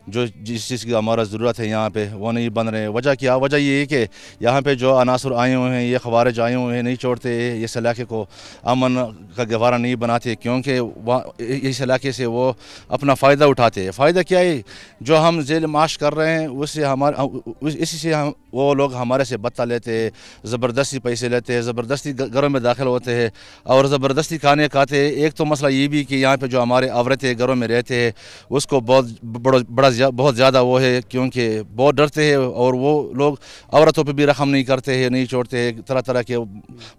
जो जिस चीज़ की हमारा ज़रूरत है यहाँ पे वो नहीं बन रहे। वजह क्या? वजह ये है कि यहाँ पे जो अनासर आए हुए हैं, ये खवारिज आए हुए हैं, नहीं छोड़ते इस इलाके को, अमन का गवारा नहीं बनाते, क्योंकि वहाँ इस इलाके से वो अपना फ़ायदा उठाते हैं। फ़ायदा क्या है? जो हम जेल माश कर रहे हैं उससे इसी से हम वो लोग हमारे से बत्ता लेते हैं, ज़बरदस्ती पैसे लेते हैं, ज़बरदस्ती घरों में दाखिल होते हैं और ज़बरदस्ती खाने खाते हैं। एक तो मसला ये भी कि यहाँ पे जो हमारे औरतें घरों में रहते हैं उसको बहुत ज़्यादा वो है, क्योंकि बहुत डरते हैं और वो लोग औरतों पे भी रहम नहीं करते हैं, नहीं छोड़ते हैं। तरह तरह के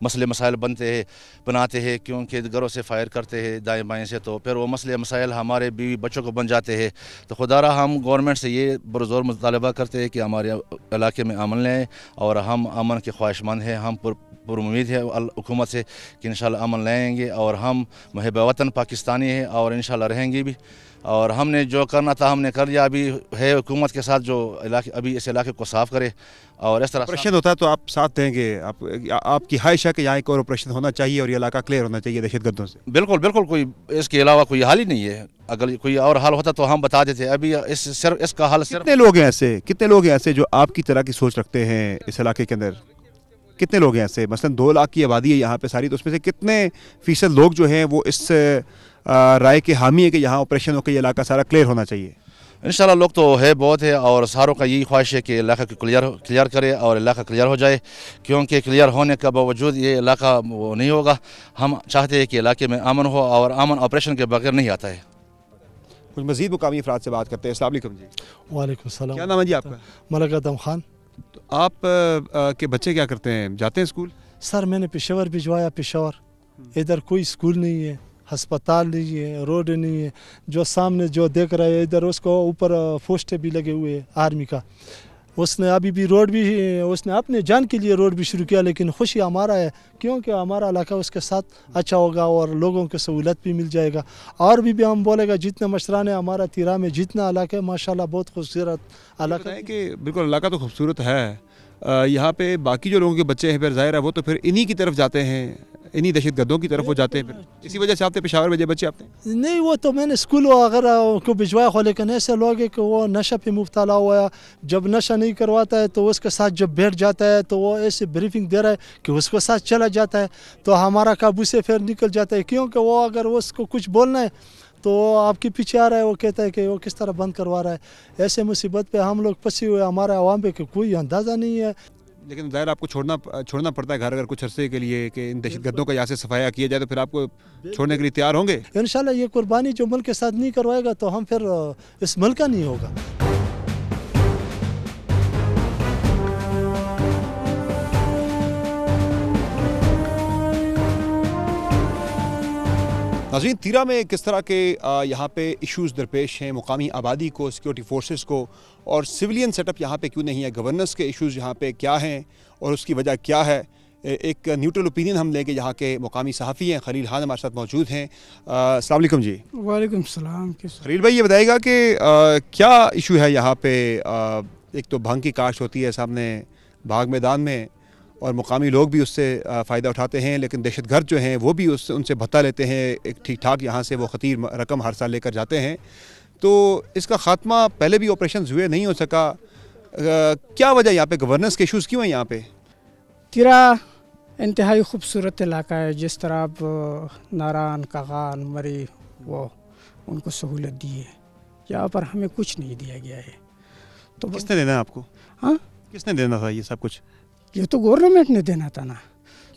मसले मसाइल बनाते हैं, क्योंकि घरों से फायर करते हैं दाएँ बाएँ से, तो फिर वो मसले मसाइल हमारे बीवी बच्चों को बन जाते हैं। तो खुदारा हम गवर्नमेंट से ये बरज़ोर मुतालबा करते हैं कि हमारे इलाके में अमन लें, और हम अमन के ख्वाहिशमंद हैं। हम उम्मीद है हुकूमत से कि इंशाल्लाह अमन लाएंगे, और हम मुहिब वतन पाकिस्तानी हैं और इंशाल्लाह रहेंगे भी। और हमने जो करना था हमने कर लिया। अभी है हुकूमत के साथ जो इलाके, अभी इस इलाके को साफ़ करे और इस तरह ऑपरेशन होता है तो आप साथ देंगे? आपकी ख्वाहिश है कि यहाँ एक और ऑपरेशन होना चाहिए और ये इलाका क्लियर होना चाहिए दहशतगर्दों से? बिल्कुल बिल्कुल, कोई इसके अलावा कोई हल ही नहीं है। अगर कोई और हल होता तो हम बता देते। अभी इसका हल सिर्फ कितने लोग हैं ऐसे जो आपकी तरह की सोच रखते हैं इस इलाके के अंदर? कितने लोग हैं ऐसे? मसलन 2 लाख की आबादी है यहाँ पे सारी, तो उसमें से कितने फ़ीसद लोग जो हैं वो इस राय के हामी है कि यहाँ ऑपरेशन होकर ये इलाका सारा क्लियर होना चाहिए? इंशाल्लाह लोग तो है बहुत है, और सारों का यही ख्वाहिश है कि इलाका को क्लियर करे और इलाका क्लियर हो जाए, क्योंकि क्लियर होने के बावजूद ये इलाका वो नहीं होगा। हम चाहते हैं कि इलाके में अमन हो, और अमन ऑपरेशन के बगैर नहीं आता है। कुछ मज़ीद मुकामी अफराद से बात करते हैं। अस्सलाम वालेकुम जी। वालेकुम सलाम। क्या नाम है जी आपका? मलक आदम खान। तो आप के बच्चे क्या करते हैं, जाते हैं स्कूल? सर मैंने पेशावर भिजवाया, पेशावर इधर कोई स्कूल नहीं है, अस्पताल नहीं है, रोड नहीं है। जो सामने जो देख रहे हैं इधर उसको ऊपर पोस्टर भी लगे हुए हैं आर्मी का। उसने अभी भी रोड भी उसने अपने जान के लिए रोड भी शुरू किया, लेकिन खुशी हमारा है क्योंकि हमारा इलाका उसके साथ अच्छा होगा और लोगों को सहूलत भी मिल जाएगा। और भी हम बोलेगा जितने मशरान है हमारा तीरा में जितना इलाका है माशाल्लाह बहुत खूबसूरत इलाका है। कि बिल्कुल इलाका तो खूबसूरत है। यहाँ पे बाकी जो लोगों के बच्चे हैं फिर ज़ाहिर है वो तो फिर इन्हीं की तरफ जाते हैं, इन्हीं दहशतगर्दों की तरफ वो जाते हैं। फिर इसी वजह से आपने पेशावर भेजे बच्चे आपने? नहीं वो तो मैंने स्कूल वगैरह को भिजवाया हो, लेकिन ऐसे लोग हैं कि वो नशा पे मुब्तला हुआ है। जब नशा नहीं करवाता है तो उसके साथ जब बैठ जाता है तो वो ऐसे ब्रीफिंग दे रहा है कि उसके साथ चला जाता है, तो हमारा काबू से फिर निकल जाता है। क्योंकि वो अगर उसको कुछ बोलना है तो वो आपके पीछे आ रहा है, वो कहता है कि वो किस तरह बंद करवा रहा है। ऐसे मुसीबत पे हम लोग फंसे हुए, हमारे आवाम पे कोई अंदाज़ा नहीं है। लेकिन ज़ाहिर आपको छोड़ना पड़ता है घर अगर कुछ अरसे के लिए कि इन दहशतगर्दों का यहाँ से सफाया किया जाए, तो फिर आपको छोड़ने के लिए तैयार होंगे? इंशाल्लाह ये कुर्बानी जो मुल्क के साथ नहीं करवाएगा तो हम फिर इस मुल्क का नहीं होगा। नाज़रीन, तीरा में किस तरह के यहाँ पे इश्यूज़ दरपेश हैं मुकामी आबादी को, सिक्योरिटी फोर्सेस को, और सिविलियन सेटअप यहाँ पे क्यों नहीं है, गवर्नेंस के इश्यूज़ यहाँ पे क्या हैं और उसकी वजह क्या है, एक न्यूट्रल ओपिनियन हम लेंगे। यहाँ के मुकामी सहाफ़ी हैं खलील खान हमारे साथ मौजूद हैं। अस्सलाम वालेकुम जी। वालेकुम सलाम। खलील भाई, ये बताइएगा कि क्या इशू है यहाँ पे? एक तो भांग की काश्त होती है सामने बाग मैदान में और मुकामी लोग भी उससे फ़ायदा उठाते हैं, लेकिन दहशतगर्द जो हैं वो भी उनसे भत्ता लेते हैं। एक ठीक ठाक यहाँ से वो ख़तीर रकम हर साल लेकर जाते हैं। तो इसका ख़ात्मा पहले भी ऑपरेशन हुए नहीं हो सका, क्या वजह यहाँ पे? गवर्नेंस के इशूज़ क्यों हैं यहाँ पे? तीरा इंतहाई खूबसूरत इलाका है। जिस तरह अब नारान, कागान, मरी वो उनको सहूलत दी है, यहाँ पर हमें कुछ नहीं दिया गया है। तो किसने देना है आपको? हाँ, किसने देना था ये सब कुछ? ये तो गवर्नमेंट ने देना था ना।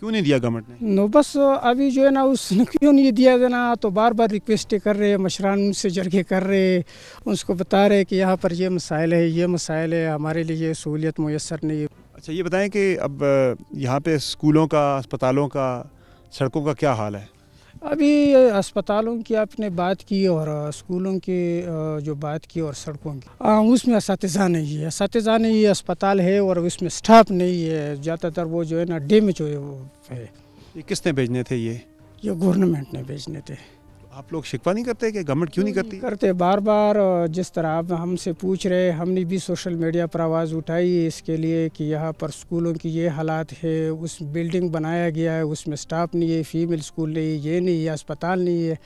क्यों नहीं दिया गवर्नमेंट ने? नो, बस अभी जो है ना उसने क्यों नहीं दिया देना, तो बार बार रिक्वेस्ट कर रहे, मशरान उनसे जरगे कर रहे, उसको बता रहे कि यहाँ पर ये मसाइल है, ये मसाइल है, हमारे लिए ये सहूलियत मुयसर नहीं है। अच्छा, ये बताएं कि अब यहाँ पे स्कूलों का, अस्पतालों का, सड़कों का क्या हाल है? अभी अस्पतालों की आपने बात की और स्कूलों की जो बात की और सड़कों की, उसमें असातिज़ा नहीं है, अस्पताल है और उसमें स्टाफ नहीं है। ज़्यादातर वो जो है ना डैमेज है। ये किसने भेजने थे? ये गवर्नमेंट ने भेजने थे। आप लोग शिकवा नहीं करते कि गवर्नमेंट क्यों नहीं करती? करते बार बार। जिस तरह आप हमसे पूछ रहे, हमने भी सोशल मीडिया पर आवाज़ उठाई इसके लिए कि यहाँ पर स्कूलों की ये हालात है, उस बिल्डिंग बनाया गया है उसमें स्टाफ नहीं है, फीमेल स्कूल नहीं, ये नहीं है, अस्पताल नहीं है।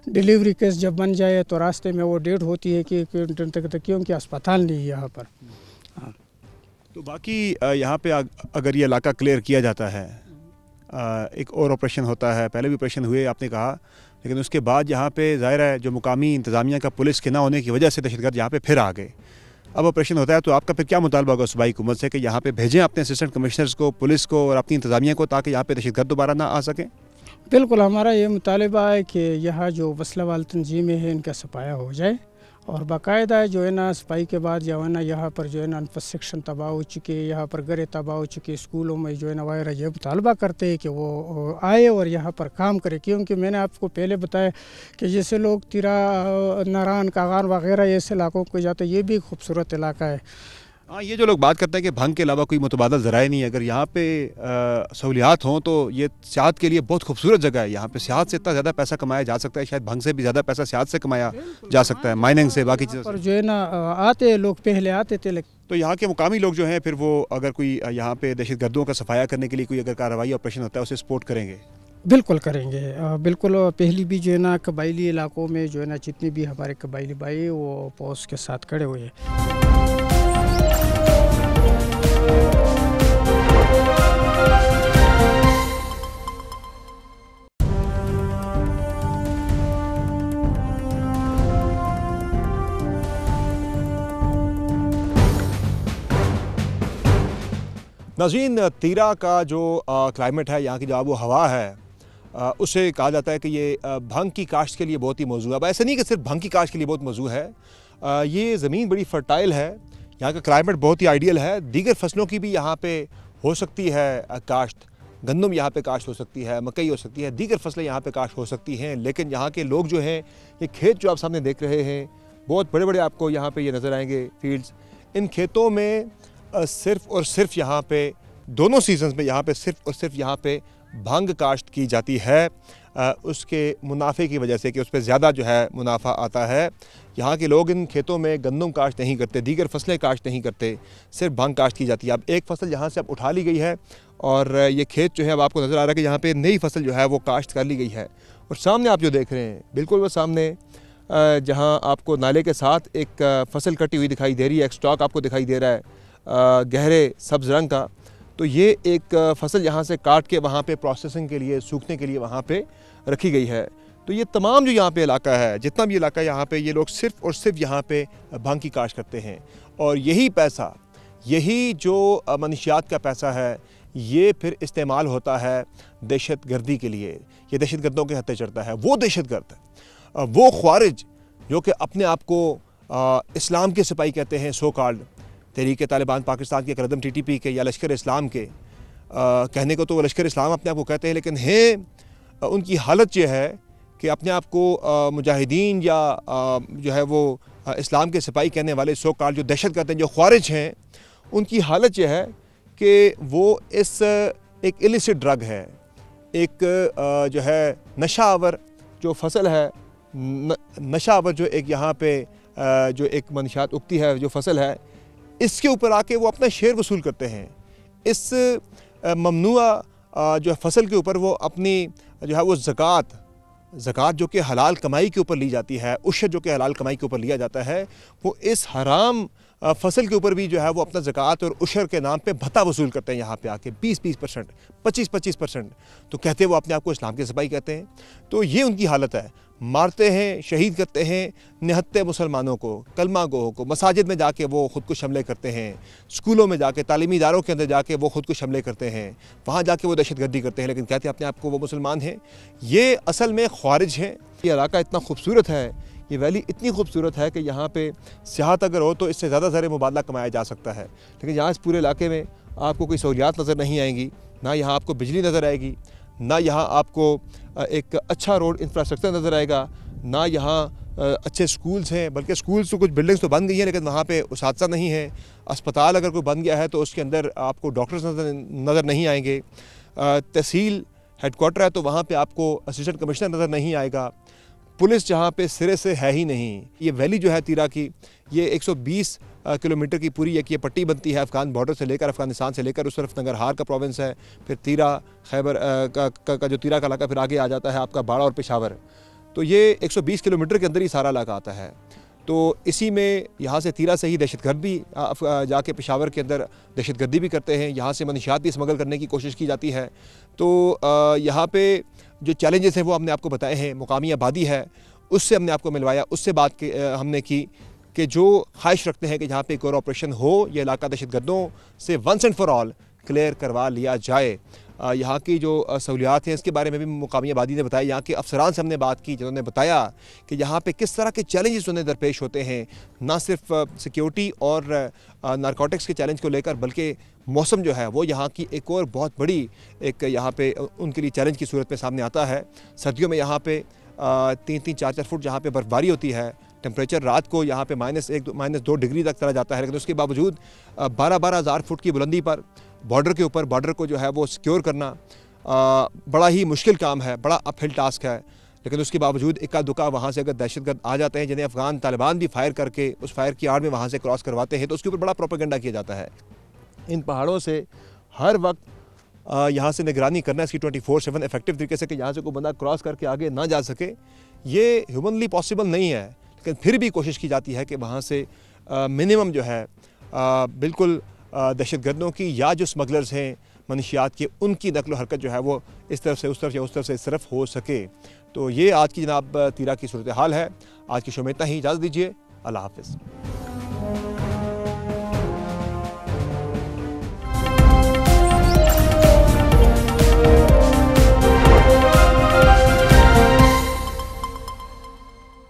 डिलीवरी केस जब बन जाए तो रास्ते में वो डेट होती है कि क्योंकि अस्पताल नहीं है यहाँ पर। हाँ, तो बाकी यहाँ पे अगर ये इलाका क्लियर किया जाता है, एक और ऑपरेशन होता है, पहले भी ऑपरेशन हुए आपने कहा, लेकिन उसके बाद यहाँ पे ज़ाहिर है जो मुकामी इंतज़ामिया का पुलिस के ना होने की वजह से दहशतगर्द यहाँ पे फिर आ गए। अब ऑपरेशन होता है तो आपका फिर क्या मुतालबा होगा सूबाई हुकूमत से कि यहाँ पे भेजें अपने असिस्टेंट कमिश्नर्स को, पुलिस को और अपनी इंतज़ामिया को, ताकि यहाँ पे दहशतगर्द दोबारा ना आ सकें? बिल्कुल, हमारा ये मुतालबा है कि यहाँ जो वसला वाल तंजीमें हैं इनका सफाया हो जाए और बाकायदा जो है ना सफाई के बाद जो है ना यहाँ पर जो है ना इंफ्रास्ट्रक्चर तबाह हो चुके, यहाँ पर घरें तबाह हो चुके, स्कूलों में जो है ना वगैरह ये मुतालबा करते हैं कि वो आए और यहाँ पर काम करे। क्योंकि मैंने आपको पहले बताया कि जैसे लोग तीरा, नारान, कागान वगैरह ऐसे इलाकों को जाते, ये भी खूबसूरत इलाका है। हाँ, ये जो लोग बात करते हैं कि भंग के अलावा कोई मुतबादल ज़राए नहीं है, अगर यहाँ पे सहूलियात हों तो ये सियाहत के लिए बहुत खूबसूरत जगह है। यहाँ पे सियाहत से इतना ज़्यादा पैसा कमाया जा सकता है, शायद भंग से भी ज़्यादा पैसा सियाहत से कमाया जा सकता है, माइनिंग से, बाकी चीज़ों से। जो है ना आते लोग पहले आते थे, तो यहाँ के मुकामी लोग जो हैं फिर वो अगर कोई यहाँ पे दहशतगर्दों का सफाया करने के लिए कोई अगर कार्रवाई ऑपरेशन होता है उसे सपोर्ट करेंगे? बिल्कुल करेंगे, बिल्कुल। पहली भी जो है ना कबायली इलाकों में जो है ना जितनी भी हमारे कबायली भाई वो पौस के साथ खड़े हुए हैं। नाज़रीन, तीरा का जो क्लाइमेट है, यहाँ की जो आबो हवा है, उसे कहा जाता है कि ये भंग की काश्त के लिए बहुत ही मौजू है। अब ऐसा नहीं कि सिर्फ भंग की काश्त के लिए बहुत मौजू है, ये ज़मीन बड़ी फर्टाइल है, यहाँ का क्लाइमेट बहुत ही आइडियल है। दीगर फसलों की भी यहाँ पे हो सकती है काश्त, गंदम यहाँ पे काश्त हो सकती है, मकई हो सकती है, दीगर फसलें यहाँ पे काश्त हो सकती हैं। लेकिन यहाँ के लोग जो हैं, ये खेत जो आप सामने देख रहे हैं, बहुत बड़े बड़े आपको यहाँ पे ये नज़र आएंगे फील्ड्स। इन खेतों में सिर्फ़ और सिर्फ यहाँ पे दोनों सीजन्स में यहाँ पे सिर्फ और सिर्फ यहाँ पे भांग काश्त की जाती है, उसके मुनाफे की वजह से कि उस पर ज़्यादा जो है मुनाफा आता है। यहाँ के लोग इन खेतों में गंदम काश्त नहीं करते, दीगर फसलें काश्त नहीं करते, सिर्फ भांग काश्त की जाती है। अब एक फ़सल यहाँ से अब उठा ली गई है और ये खेत जो है अब आपको नज़र आ रहा है कि यहाँ पे नई फसल जो है वो काश्त कर ली गई है। और सामने आप जो देख रहे हैं, बिल्कुल वो सामने जहाँ आपको नाले के साथ एक फसल कटी हुई दिखाई दे रही है, एक स्टॉक आपको दिखाई दे रहा है गहरे सब्ज़ रंग का, तो ये एक फसल यहाँ से काट के वहाँ पे प्रोसेसिंग के लिए, सूखने के लिए वहाँ पे रखी गई है। तो ये तमाम जो यहाँ पे इलाका है, जितना भी इलाका यहाँ पे, ये लोग सिर्फ और सिर्फ यहाँ पे भांग की काश्त करते हैं और यही पैसा यही जो मनशियात का पैसा है ये फिर इस्तेमाल होता है दहशत गर्दी के लिए, ये दहशत गर्दों के हत्थे चढ़ता है। वो दहशत गर्द, वो ख्वारिज जो कि अपने आप को इस्लाम के सिपाही कहते हैं, सो कॉल्ड तहरीक तालिबान पाकिस्तान के कदम TTP के या लश्कर इस्लाम के, कहने को तो वो लश्कर इस्लाम अपने आप को कहते हैं, लेकिन है उनकी हालत ये है कि अपने आप को मुजाहिदीन या जो है वो इस्लाम के सिपाही कहने वाले सो कॉल्ड जो दहशत गर्द हैं, जो ख्वारिज हैं, उनकी हालत यह है कि वो इस एक इलिसिट ड्रग है, एक जो है नशावर जो फसल है, नशावर जो एक यहाँ पे जो एक मनशियात उगती है, जो फसल है, इसके ऊपर आके वो अपना शेयर वसूल करते हैं। इस ममनुआ जो फसल के ऊपर वो अपनी जो है वो ज़कात जो कि हलाल कमाई के ऊपर ली जाती है, उशर जो कि हलाल कमाई के ऊपर लिया जाता है, वो इस हराम फसल के ऊपर भी जो है वो अपना ज़कात और उशर के नाम पे भत्ता वसूल करते हैं यहाँ पे आके 20-20%, 25-25%। तो कहते हैं वो अपने आप को इस्लाम के सिपाही कहते हैं। तो ये उनकी हालत है, मारते हैं, शहीद करते हैं निहत्ते मुसलमानों को, कलमा गोहों को, मसाजिद में जाके वो ख़ुद को हमले करते हैं, स्कूलों में जाके, तालीमी इदारों के अंदर जाके वो ख़ुद को हमले करते हैं, वहाँ जाके वो दहशत गर्दी करते हैं, लेकिन कहते हैं अपने आप को वो मुसलमान हैं। ये असल में ख्वारिज हैं। ये इलाका इतना खूबसूरत है, ये वैली इतनी खूबसूरत है कि यहाँ पे सियाहत अगर हो तो इससे ज़्यादा ज़र मुबादला कमाया जा सकता है, लेकिन यहाँ इस पूरे इलाके में आपको कोई सहूलियात नज़र नहीं आएंगी, ना यहाँ आपको बिजली नज़र आएगी, ना यहाँ आपको एक अच्छा रोड इंफ्रास्ट्रक्चर नज़र आएगा, ना यहाँ अच्छे स्कूल्स हैं, बल्कि स्कूल्स तो कुछ बिल्डिंग्स तो बन गई हैं लेकिन वहाँ पे उसातिज़ा नहीं है। अस्पताल अगर कोई बन गया है तो उसके अंदर आपको डॉक्टर्स नज़र नहीं आएंगे। तहसील हेडक्वार्टर है तो वहाँ पे आपको असिस्टेंट कमिश्नर नज़र नहीं आएगा। पुलिस जहाँ पे सिरे से है ही नहीं। ये वैली जो है तीरा की, ये 120 किलोमीटर की पूरी एक ये पट्टी बनती है अफ़गान बॉर्डर से लेकर, अफ़गानिस्तान से लेकर, उस तरफ नंगरहार का प्रोविंस है, फिर तीरा खैबर का जो तीरा का इलाका फिर आगे आ जाता है आपका बाड़ा और पेशावर। तो ये 120 किलोमीटर के अंदर ही सारा इलाका आता है। तो इसी में यहाँ से तीरा से ही दहशतगर्द भी जाके पेशावर के अंदर दहशतगर्दी भी करते हैं, यहाँ से मनशियात भी स्मगल करने की कोशिश की जाती है। तो यहाँ पे जो चैलेंजेस हैं वो हमने आपको बताए हैं। मुकामी आबादी है उससे हमने आपको मिलवाया, उससे बात हमने की कि जो ख्वाहिश रखते हैं कि जहाँ पे एक और ऑपरेशन हो, ये इलाका दहशतगर्दों से once and for all clear करवा लिया जाए। यहाँ की जो सहूलियात हैं इसके बारे में भी मुकामी आबादी ने बताया। यहाँ के अफसरान से हमने बात की जिन्होंने बताया कि यहाँ पे किस तरह के चैलेंजेस उन्हें दरपेश होते हैं, ना सिर्फ सिक्योरिटी और नारकोटिक्स के चैलेंज को लेकर, बल्कि मौसम जो है वो यहाँ की एक और बहुत बड़ी एक यहाँ पे उनके लिए चैलेंज की सूरत में सामने आता है। सर्दियों में यहाँ पे 3-3, 4-4 फुट जहाँ पे बर्फबारी होती है, टेम्परेचर रात को यहाँ पे -1-2 डिग्री तक चला जाता है, लेकिन उसके बावजूद 12-12 हज़ार फुट की बुलंदी पर बॉर्डर के ऊपर बॉर्डर को जो है वो सिक्योर करना बड़ा ही मुश्किल काम है, बड़ा अपहिल टास्क है। लेकिन उसके बावजूद इक्का दुक्का वहाँ से अगर दहशतगर्द आ जाते हैं जिन्हें अफ़गान तालिबान भी फायर करके उस फायर की आड़ में वहाँ से क्रॉस करवाते हैं, तो उसके ऊपर बड़ा प्रोपेगेंडा किया जाता है। इन पहाड़ों से हर वक्त यहाँ से निगरानी करना इसकी 24/7 इफेक्टिव तरीके से कि यहाँ से कोई बंदा क्रॉस करके आगे ना जा सके, ये ह्यूमनली पॉसिबल नहीं है। लेकिन फिर भी कोशिश की जाती है कि वहाँ से मिनिमम जो है बिल्कुल दहशतगर्दों की या जो स्मगलर्स हैं मनशियात के, उनकी नकलो हरकत जो है वो इस तरफ से उस तरफ या उस तरफ से इस तरफ हो सके। तो ये आज की जनाब तीरा की सूरत हाल है। आज की शो में इतना ही, इजाज़त दीजिए, अल्लाह हाफ़िज़।